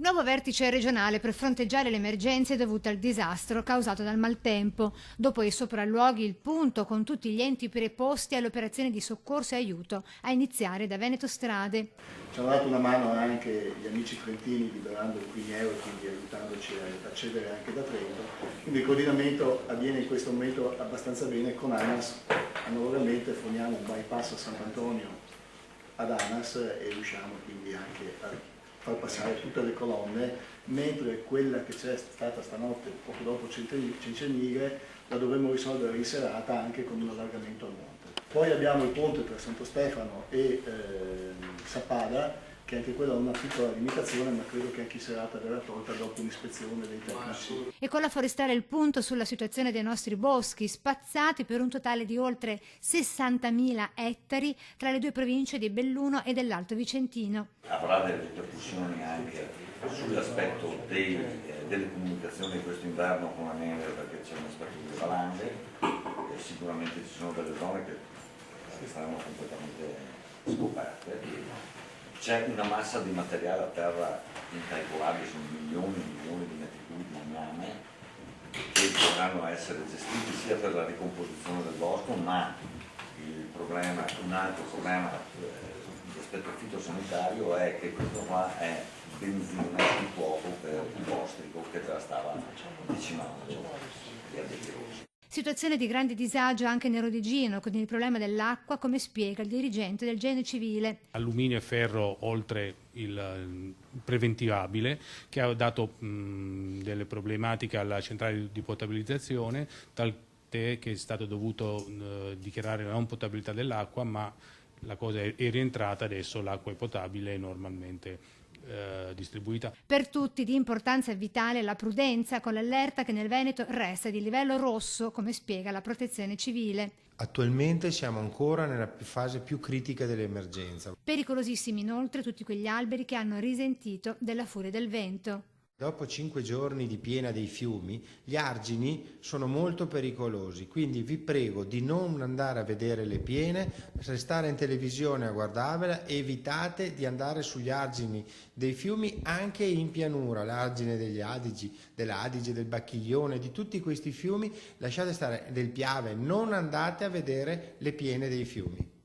Nuovo vertice regionale per fronteggiare le emergenze dovute al disastro causato dal maltempo. Dopo i sopralluoghi, il punto con tutti gli enti preposti alle operazioni di soccorso e aiuto, a iniziare da Veneto Strade. Ci hanno dato una mano anche gli amici trentini liberando alcuni euro e quindi aiutandoci ad accedere anche da Trento. Quindi il coordinamento avviene in questo momento abbastanza bene con ANAS. Analogamente forniamo un bypass a Sant'Antonio ad ANAS e riusciamo quindi anche a far passare tutte le colonne, mentre quella che c'è stata stanotte, poco dopo Cencenighe, la dovremmo risolvere in serata anche con un allargamento al monte. Poi abbiamo il ponte tra Santo Stefano e Sappada, che anche quella ha una piccola limitazione, ma credo che anche in serata verrà tolta dopo un'ispezione dei tecnici. E con la forestale il punto sulla situazione dei nostri boschi, spazzati per un totale di oltre 60.000 ettari tra le due province di Belluno e dell'Alto Vicentino. Avrà delle ripercussioni anche sull'aspetto delle comunicazioni di questo inverno con la neve, perché c'è un aspetto di valanghe e sicuramente ci sono delle zone che saranno completamente scoperte. C'è una massa di materiale a terra incalcolabile, sono milioni e milioni di metri cubi di legname che dovranno essere gestiti sia per la ricomposizione del bosco, ma un altro problema di aspetto fitosanitario è che questo qua è benzina di fuoco per il bostrico che già stava avvicinando gli alberi rossi. Situazione di grande disagio anche nel Rodigino, con il problema dell'acqua, come spiega il dirigente del Genio Civile. Alluminio e ferro oltre il preventivabile, che ha dato delle problematiche alla centrale di potabilizzazione, tant'è che è stato dovuto dichiarare la non potabilità dell'acqua, ma la cosa è rientrata, adesso l'acqua è potabile e normalmente distribuita. Per tutti di importanza vitale la prudenza, con l'allerta che nel Veneto resta di livello rosso, come spiega la Protezione Civile. Attualmente siamo ancora nella fase più critica dell'emergenza. Pericolosissimi inoltre tutti quegli alberi che hanno risentito della furia del vento. Dopo 5 giorni di piena dei fiumi, gli argini sono molto pericolosi, quindi vi prego di non andare a vedere le piene, restare in televisione a guardarvela, evitate di andare sugli argini dei fiumi anche in pianura, l'argine degli Adige, dell'Adige, del Bacchiglione, di tutti questi fiumi, lasciate stare, del Piave, non andate a vedere le piene dei fiumi.